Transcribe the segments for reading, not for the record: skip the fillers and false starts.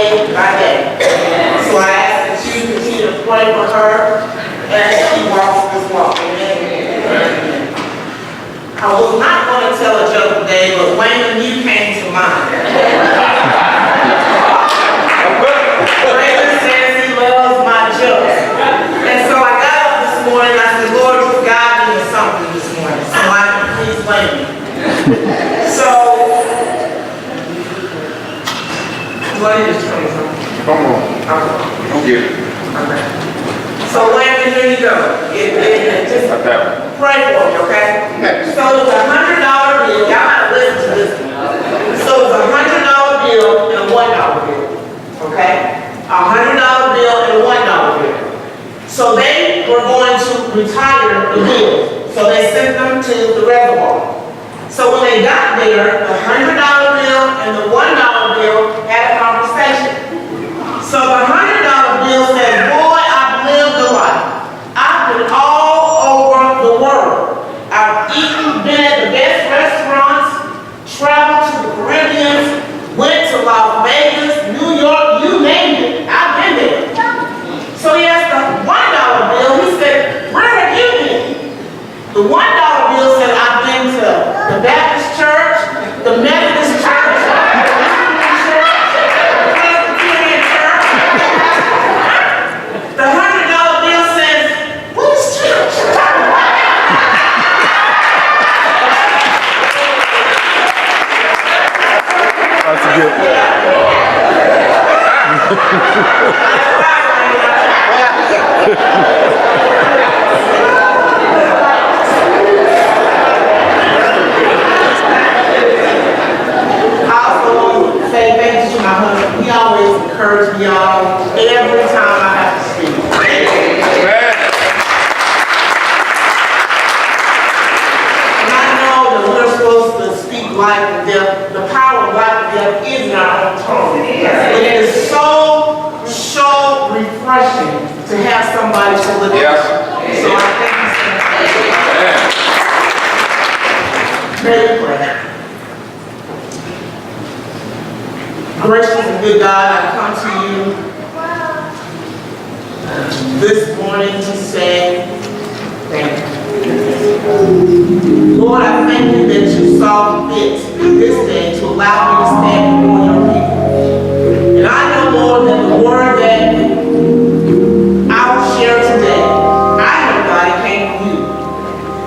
day by day. So I ask that you continue to pray for her as she walks this walk. Amen. I was not going to tell a joke today, but Wayman, you came to mind. Wayman says he loves my jokes. And so I got up this morning and I said, Lord, you got me with something this morning. So I can please Wayman. So, what is this coming from? Come on. Don't get it. Okay. So Wayman, here you go. Just pray for me, okay? Next. So it's $100 bill. Y'all gotta listen to this one. So it's $100 bill and a $1 bill. Okay? $100 bill and a $1 bill. So they were going to retire the bills. So they sent them to the reservoir. So when they got there, the $100 bill and the $1 bill had a conversation. So the $100 bill said, boy, I've lived a life. I've been all over the world. I've eaten, been at the best restaurants, traveled to the Caribbean, went to Las Vegas, New York, you name it, I've been there. So he asked the $1 bill, he said, where have you been? The $1 bill said, I've been to the Baptist church, the Methodist church, the $100 bill says, what is church? That's a good I also want to say thank you to my husband. He always encouraged me all every time I have to speak. And I know that we're supposed to speak life and death. The power of life and death is in our own tongue. But it is so refreshing to have somebody to look at. So I thank you so much. Very pray. Gracious and good God, I come to you this morning to say thank you. Lord, I thank you that you saw fit this day to allow me to stand before your people. And I know, Lord, that the word that I will share today, I know, God, it came from you.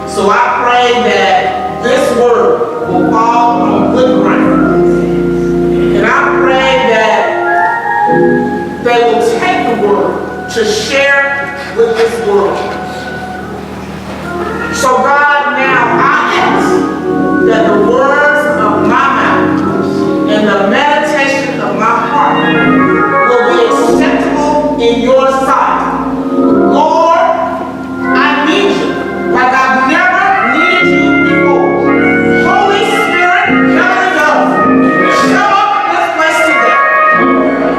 So I pray that this word will fall on good ground. And I pray that they will take the word to share with this world. So God, now I ask that the words of my mouth and the meditation of my heart will be acceptable in your sight. Lord, I need you like I've never needed you before. Holy Spirit, Holy Ghost, show up in this place today.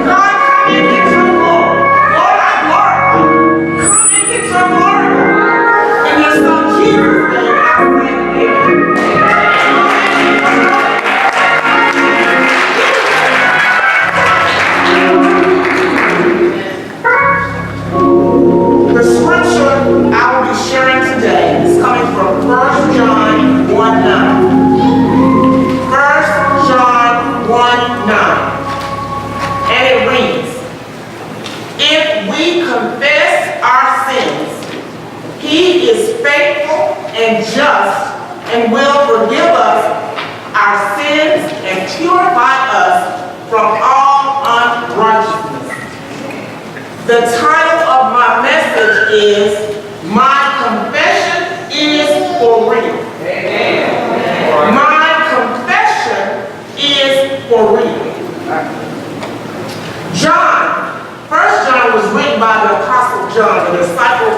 God, come and get your glory. Lord, I glorify you. Come and get your glory. In your son Jesus' name, I pray. Amen. The scripture I will be sharing today is coming from 1 John 1:9. 1 John 1:9. And it reads, if we confess our sins, he is faithful and just and will forgive us our sins and purify us from all unrighteousness. The title of my message is, My Confession is for Real. Amen. My confession is for real. John, 1 John was written by the Apostle John, the disciple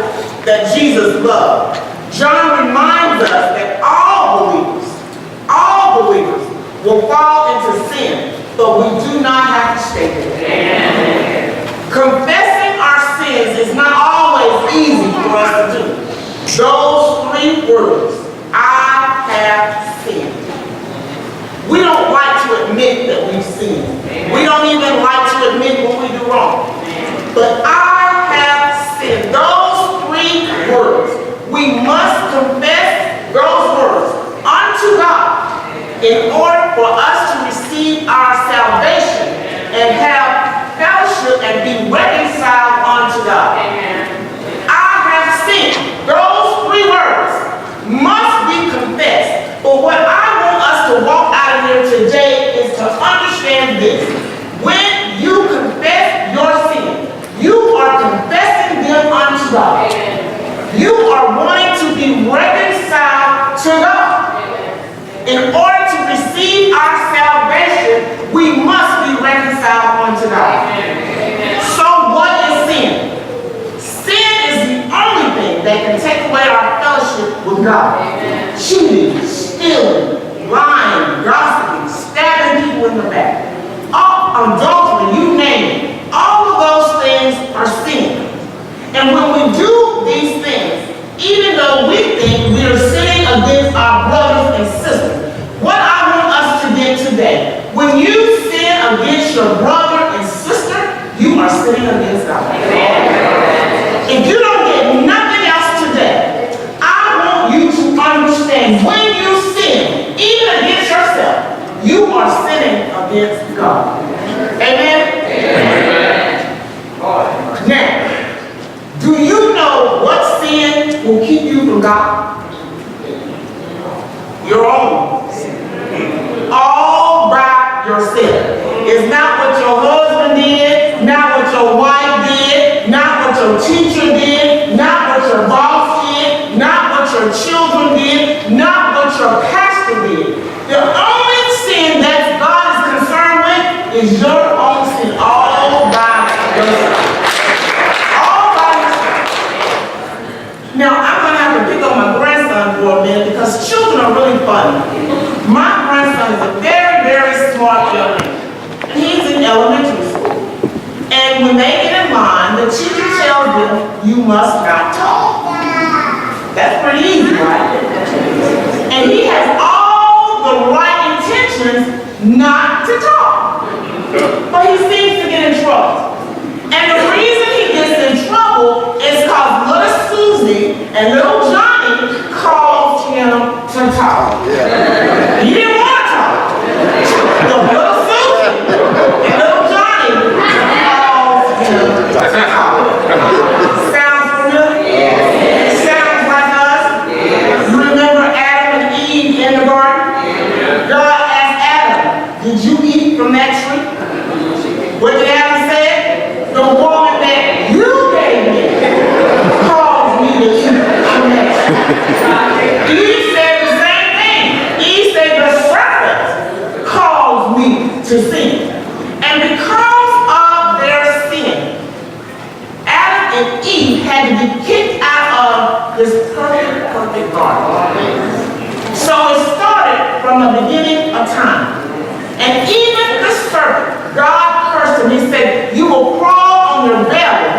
that Jesus loved. John reminds us that all believers will fall into sin, but we do not have to stay there. Amen. Confessing our sins is not always easy for us to do. Those three words, I have sinned. We don't like to admit that we've sinned. We don't even like to admit to God. So what is sin? Sin is the only thing that can take away our fellowship with God. Cheating, stealing, lying, gossiping, stabbing people in the back, adultery, you name it. All of those things are sin. And when we do these things, even though we think we are sinning against our brothers and sisters, what I want us to get today, when you sin against your brother and sister, you are sinning against God. If you don't get nothing else today, I want you to understand when you sin, even against yourself, you are sinning against God. Amen? Amen. Now, do you know what sin will keep you from God? Your own sin. All by yourself. It's not what your husband did, not what your wife did, not what your teacher did, not what your boss did, not what your children did, not what your pastor did. The only sin that God is concerned with is your own sin, all by yourself. All by yourself. Now, I'm going to have to pick on my grandson for a minute because children are really funny. My grandson is a very, very smart young man. He's in elementary school. And when they get in line, the teacher tells them, you must not talk. That's pretty easy, right? And he has all the right intentions not to talk. But he seems to get in trouble. And the reason he gets in trouble is because little Susie and little Johnny caused him to talk. He didn't want to talk. The little Susie and little Johnny caused him to talk. Sounds familiar? Sounds like us? You remember Adam and Eve in the garden? God asked Adam, did you eat from that tree? What did Adam say? The woman that you gave me caused me to eat from that tree. Eve said the same thing. Eve said the serpent caused me to sin. And because of their sin, Adam and Eve had to be kicked out of this perfect garden. So it started from the beginning of time. And even the serpent, God cursed him. He said, you will crawl on your belly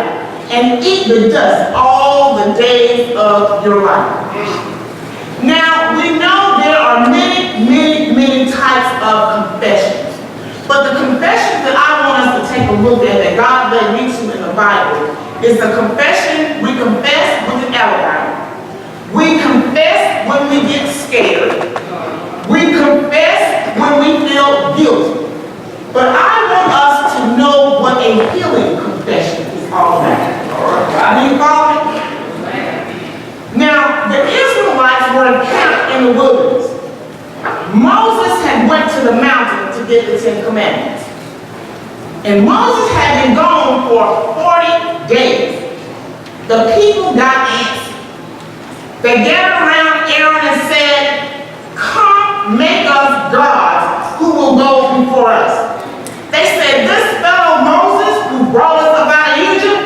and eat the dust all the days of your life. Now, we know there are many types of confessions. But the confessions that I want us to take a look at that God led me to in the Bible is the confession we confess with an alibi. We confess when we get scared. We confess when we feel guilty. But I want us to know what a healing confession is all about. Do you follow me? Now, the Israelites were encamped in the wilderness. Moses had went to the mountain to get the Ten Commandments. And Moses had been gone for 40 days. The people got antsy. They gathered around Aaron and said, come make us gods who will go before us. They said, this fellow Moses who brought us up out of Egypt,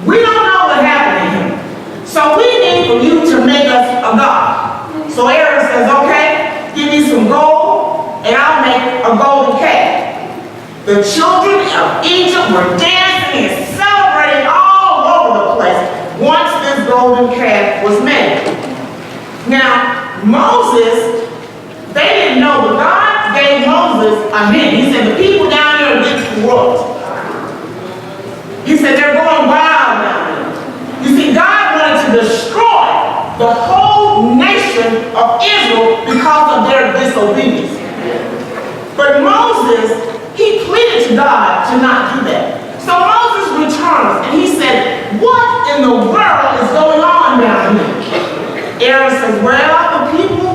we don't know what happened to him. So we need for you to make us a god. So Aaron says, okay, give me some gold and I'll make a golden calf. The children of Egypt were dancing and celebrating all over the place once this golden calf was made. Now, Moses, they didn't know, but God gave Moses a hint. He said, the people down there are getting corrupt. He said, they're going wild down there. You see, God wanted to destroy the whole nation of Israel because of their disobedience. But Moses, he pleaded to God to not do that. So Moses returns and he said, what in the world is going on down here? Aaron says, well, the people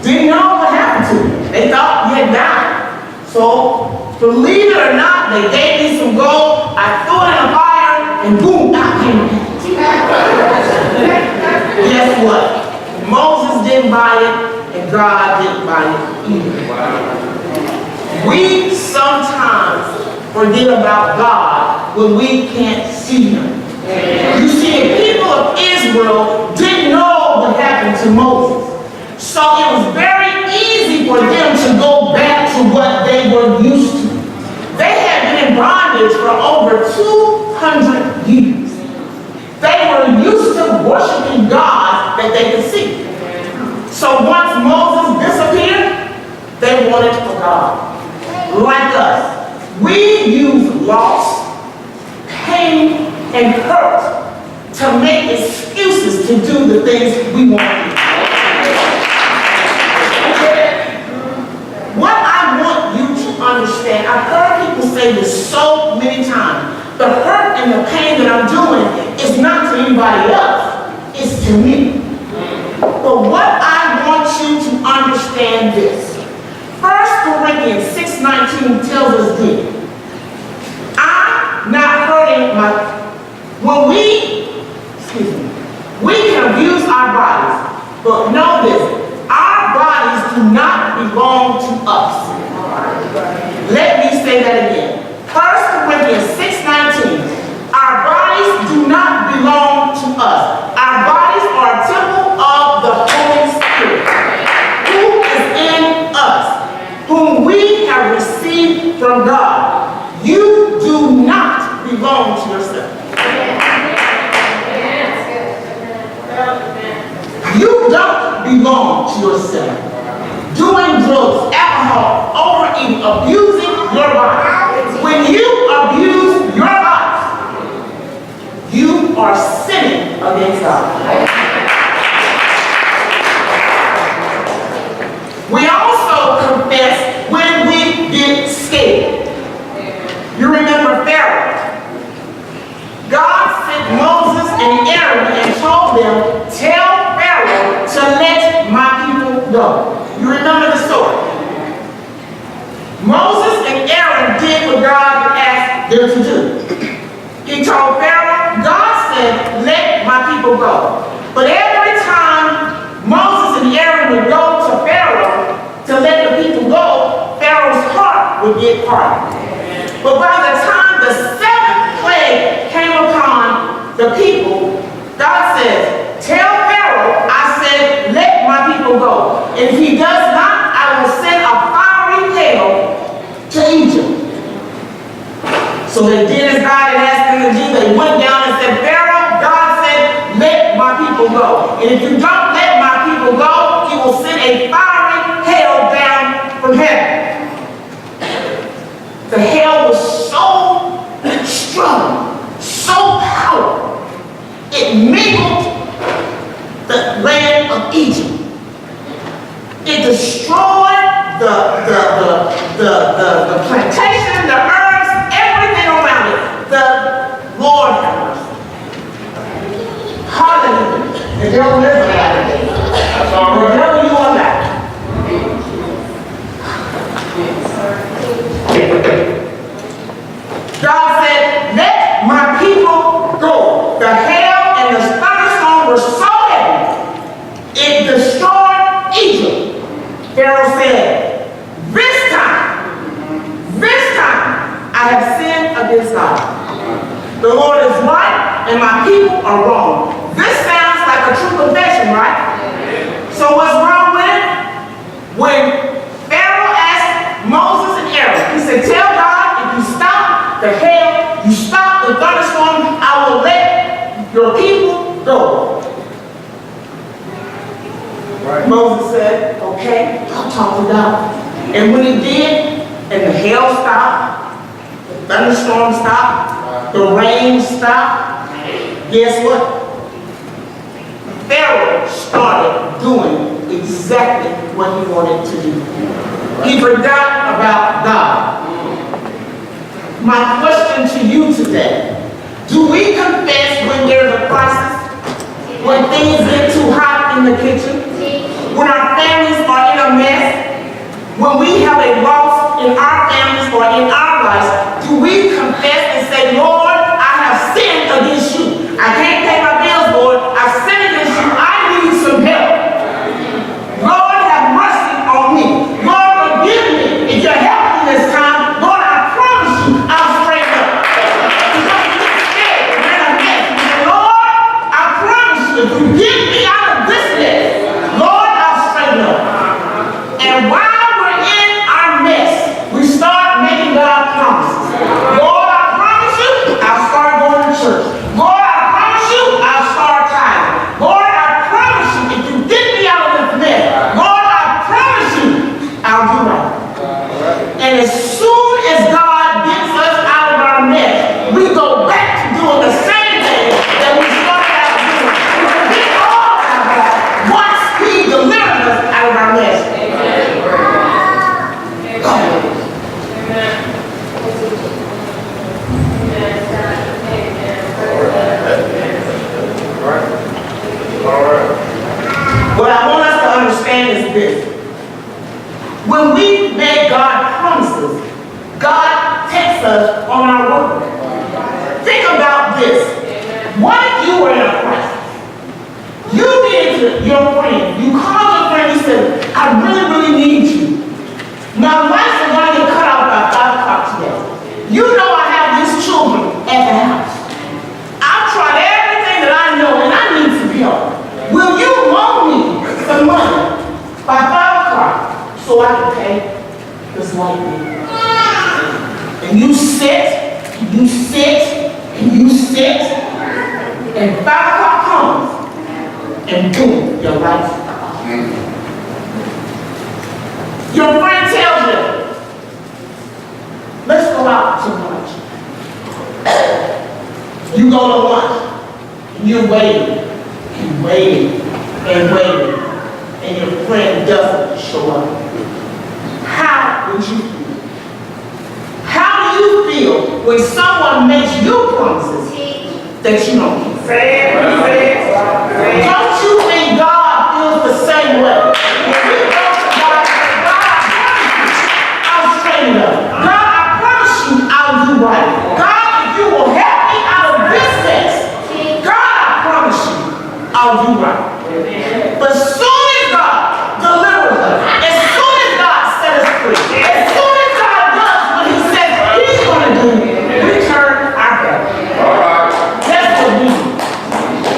didn't know what happened to me. They thought you had died. So, believe it or not, they gave me some gold. I threw it in the fire, and boom, out came the Guess what? Moses didn't buy it, and God didn't buy it either. We sometimes forget about God when we can't see Him. You see, the people of Israel didn't know what happened to Moses. So it was very easy for them to go back to what they were used to. They had been in bondage for over 200 years. They were used to worshiping God that they could see. So once Moses disappeared, they wanted for God. Like us, we use loss, pain, and hurt to make excuses to do the things we want to do. What I want you to understand, I've heard people say this so many times, the hurt and the pain that I'm doing is not to anybody else, it's to me. But what I want you to understand this. 1 Corinthians 6:19 tells us this. I'm not hurting when we can abuse our bodies, but know this, our bodies do not belong to us. Let me say that again. 1 Corinthians 6:19. Our bodies do not belong to us. Our bodies are a temple of the Holy Spirit, who is in us, whom we have received from God. You do not belong to yourself. You don't belong to yourself. Doing drugs, alcohol, overeating, abusing your body. When you abuse your body, you are sinning against God. We also confess when we get scared. You remember Pharaoh. God sent Moses and Aaron and told them, tell Pharaoh to let my people go. You remember the story. Moses and Aaron did what God asked them to do. He told Pharaoh, God said, let my people go. But every time Moses and Aaron would go to Pharaoh to let the people go, Pharaoh's heart would get hardened. But by the time the seventh plague came upon the people, God says, tell Pharaoh, I said, let my people go. If he does not, I will send a fiery hail to Egypt. So they did as God had asked them to do. They went down and said, Pharaoh, God said, let my people go. And if you don't let my people go, he will send a fiery hail down from heaven. The hail was so strong, so powerful, it mingled the land of Egypt. It destroyed the plantation, the herbs, everything around it. The Lord have mercy. Hallelujah. The devil is alive. That's all right. The devil, you are alive. God said, let my people go. The hail and the thunderstorm were so heavy, it destroyed Egypt. Pharaoh said, this time, I have sinned against God. The Lord is right and my people are wrong. This sounds like a true confession, right? So what's wrong with it? When Pharaoh asked Moses and Aaron, he said, tell God, if you stop the hail, you stop the thunderstorm, I will let your people go. Right. Moses said, okay, I'll talk to God. And when he did, and the hail stopped, the thunderstorm stopped, the rain stopped, guess what? Pharaoh started doing exactly what he wanted to do. He forgot about God. My question to you today, do we confess when there's a crisis? When things get too hot in the kitchen? When our families are in a mess? When we have a loss in our families or in our lives, do we confess and say, Lord, I have sinned against you. I can't pay my bills, Lord. I've sinned against you. I need some help. Lord, have mercy on me. Lord, forgive me. If you're helping this time, Lord, I promise you, I'll your friend. You called your friend and said, I really, really need you. My lights are going to get cut off by 5 o'clock today. You know I have these children at the house. I've tried everything that I know and I need some help. Will you loan me some money by 5 o'clock so I can pay this loan bill? And you sit, you sit, and you sit, and 5 o'clock comes, and boom, your lights are off. Your friend tells you, let's go out to lunch. You go to lunch, you're waiting, and waiting, and waiting, and your friend doesn't show up. How would you feel? How do you feel when someone makes you promises that you don't keep? Don't you think God feels the same way? When you go to God and say, God, I'll straighten it up. God, I promise you I'll do right. God, if you will help me out of this mess, God, I promise you I'll do right. But as soon as God delivers us, as soon as God sets us free, as soon as God does what He says He's going to do, we turn our back. All right. That's what we do.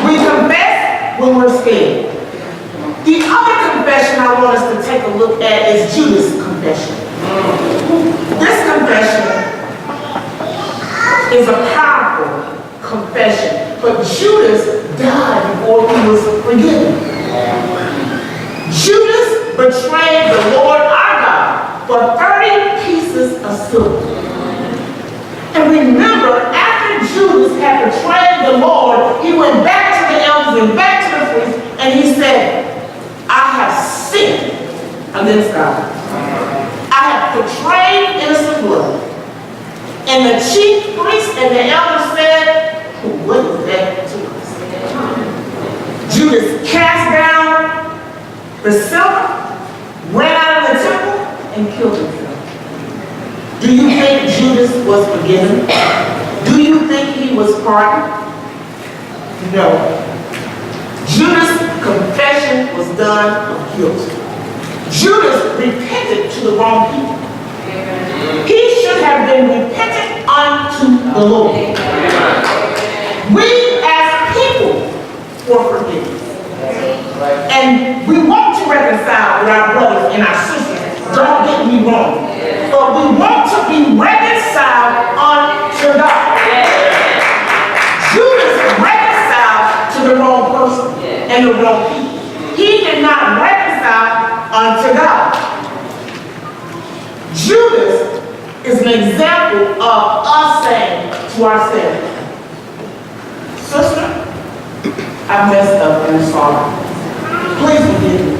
We confess when we're scared. The other confession I want us to take a look at is Judas' confession. This confession is a powerful confession, but Judas died before he was forgiven. Judas betrayed the Lord our God for 30 pieces of silver. And remember, after Judas had betrayed the Lord, he went back to the elders and back to the priests, and he said, I have sinned against God. I have betrayed innocent blood. And the chief priests and the elders said, what is that to us? Judas cast down the silver, ran out of the temple, and killed himself. Do you think Judas was forgiven? Do you think he was pardoned? No. Judas' confession was done of guilt. Judas repented to the wrong people. He should have been repentant unto the Lord. We as people were forgiven. And we want to reconcile with our brothers and our sisters. Don't get me wrong. But we want to be reconciled unto God. Judas reconciled to the wrong person and the wrong people. He did not reconcile unto God. Judas is an example of us saying to ourselves, sister, I messed up and I'm sorry. Please forgive me.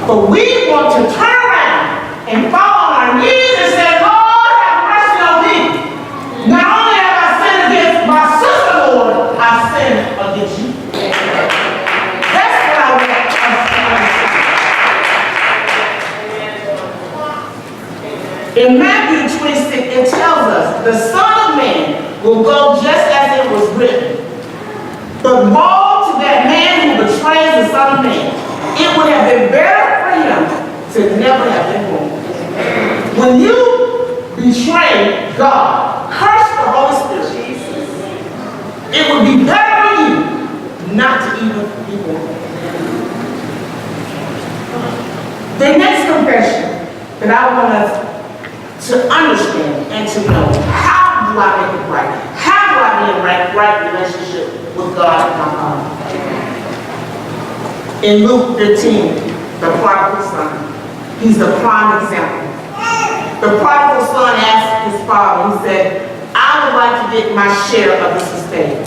But we want to turn around and fall on our knees and say, Lord, have mercy on me. Not only have I sinned against my sister, Lord, I've sinned against you. That's what I want us to understand. In Matthew 26, it tells us, the Son of Man will go just as it was written. But woe to that man who betrays the Son of Man. It would have been better for him to never have been born. When you betray God, curse the Holy Spirit, it would be better for you not to even be born. The next confession that I want us to understand and to know, how do I make it right? How do I be in right relationship with God and my Father? In Luke 15, the prodigal son, he's the prime example. The prodigal son asked his father, he said, I would like to get my share of this estate.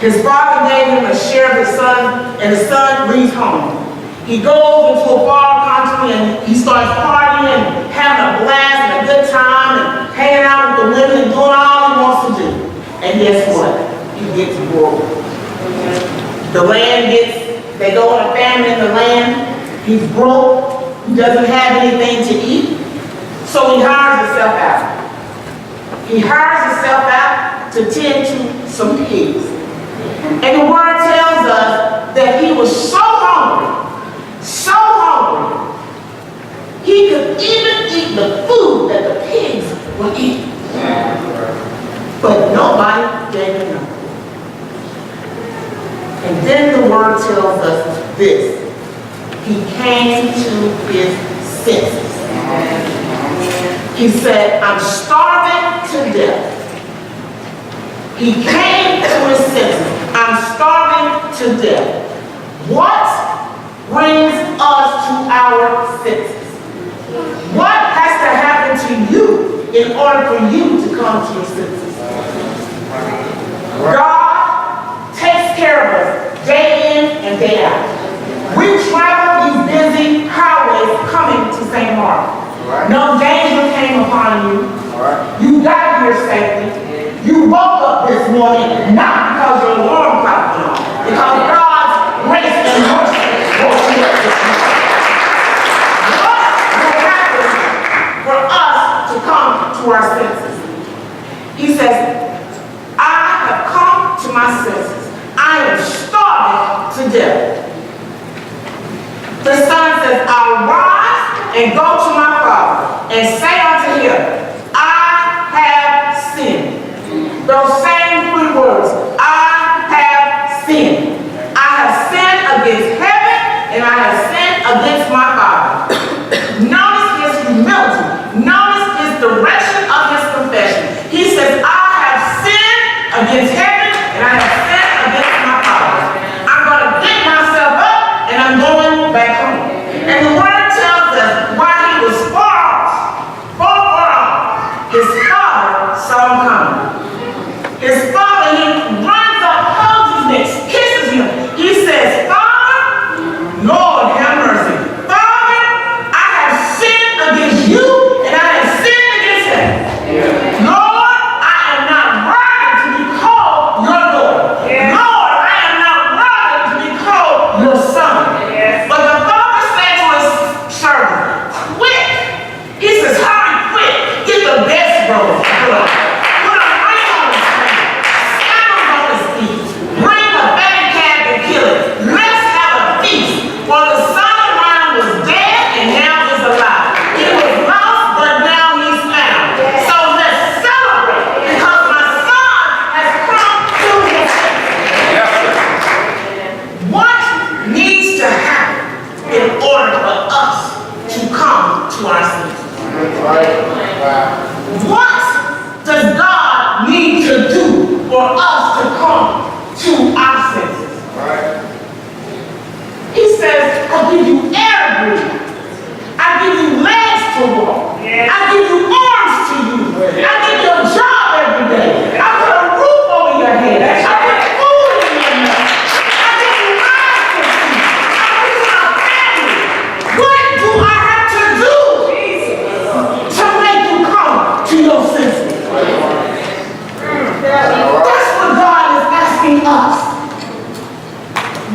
His father gave him a share of the son, and the son leaves home. He goes into a far country and he starts partying and having a blast and a good time and hanging out with the women and doing all he wants to do. And guess what? He gets broke. The land they go on a famine in the land. He's broke. He doesn't have anything to eat. So he hires himself out. He hires himself out to tend to some pigs. And the word tells us that that he was so hungry, he could even eat the food that the pigs would eat. But nobody gave him nothing. And then the word tells us this. He came to his senses. He said, I'm starving to death. He came to his senses. I'm starving to death. What brings us to our senses? What has to happen to you in order for you to come to your senses? God takes care of us day in and day out. We travel these busy highways coming to St. Mark. No danger came upon you. You got here safely. You woke up this morning not because your alarm clock went off, because God's grace and mercy woke you up this morning. What will happen for us to come to our senses? He says, I have come to my senses. I am starving to death. The son says, I'll rise and go to my father and say unto him, I have sinned. Those same 3 words, I have sinned. I have sinned against heaven and I have sinned against my father. Notice his humility. Notice his direction of his confession. He says, I have sinned against heaven and I have sinned against my father. I'm going to pick myself up and I'm going back home. And the word tells us while he was far off, his father saw him coming. His father, he runs up, holds his neck, kisses him. He says, Father, Lord have mercy. Father, I have sinned against you and I have sinned against him. Lord, I am not worthy to be called your daughter. Lord, I am not worthy to be called your son. But the father said to his servant, quick. He says, hurry, quick. Get the best robe. Put a ring on his finger. Sandals on his feet. Bring a fatted calf and kill it. Let's have a feast. For the son of mine was dead and now is alive. He was lost, but now he's found. So let's celebrate because my son has come to his senses. What needs to happen in order for us to come to our senses? What does God need to do for us to come to our senses? He says, I give you air to breathe. I give you legs to walk. I give you arms to use. I give you a job every day. I put a roof over your head. I put food in your mouth. I give you eyes to see. I give you a family. What do I have to do to make you come to your senses? That's what God is asking us.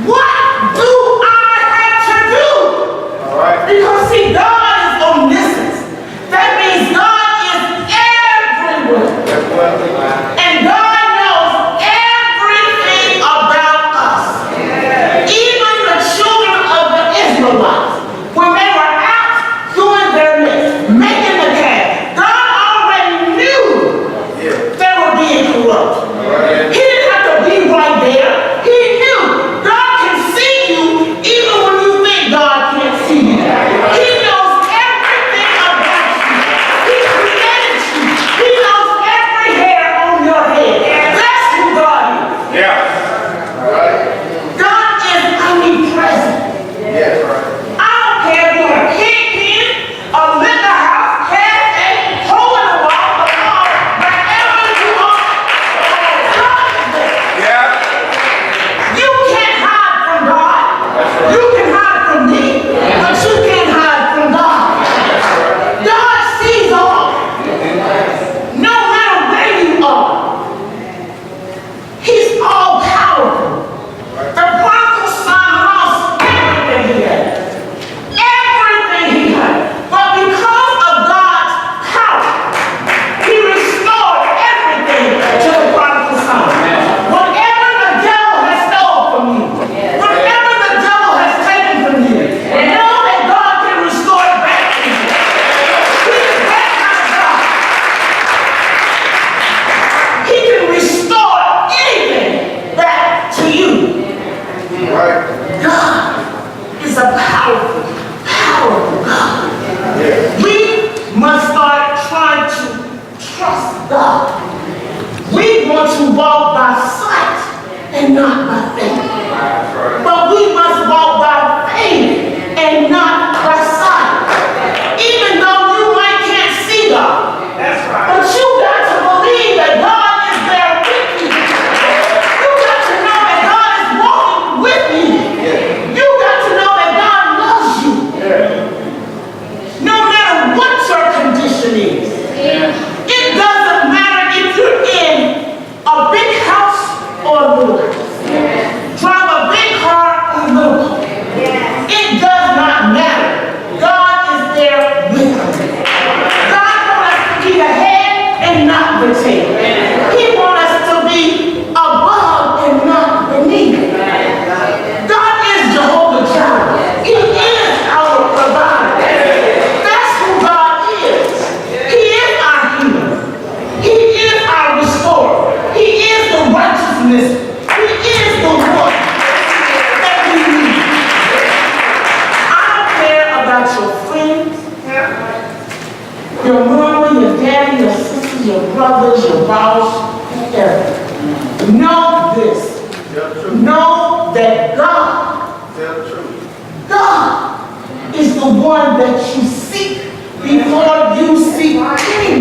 What do I have to do? Because see, God is omniscient. That means God is everywhere. And God knows everything about us. Even the children of the Israelites, when they were out doing their midst, making the calf, God already knew they were being corrupt. He didn't have to be right there. He knew. God can see you even when you think God can't see you. He knows everything about you. He created you. He knows every hair on your head. That's who God is. God is omnipresent. I don't care if you're a kingpin, a liquor house, cafe, hole in the wall, a car, wherever you are. God want to walk by sight and not by faith. But we must walk by faith and not by sight. Even though you might can't see God. But you got to believe that God is there with you. You got to know that God is walking with you. You got to know that God loves you. No matter what your condition is. It doesn't matter if you're in a big house or a little house. Drive a big car or a little car. It does not matter. God is there with us. God wants us to be the head and not the tail. He wants us to be above and not beneath. God is Jehovah Jireh. He is our provider. That's who God is. He is our healer. He is our restorer. He is the righteousness. He is the one that we need. I don't care about your friends, your mama, your daddy, your sisters, your brothers, your boss, whoever. Know this. Know that God is the one that you seek before you seek anyone.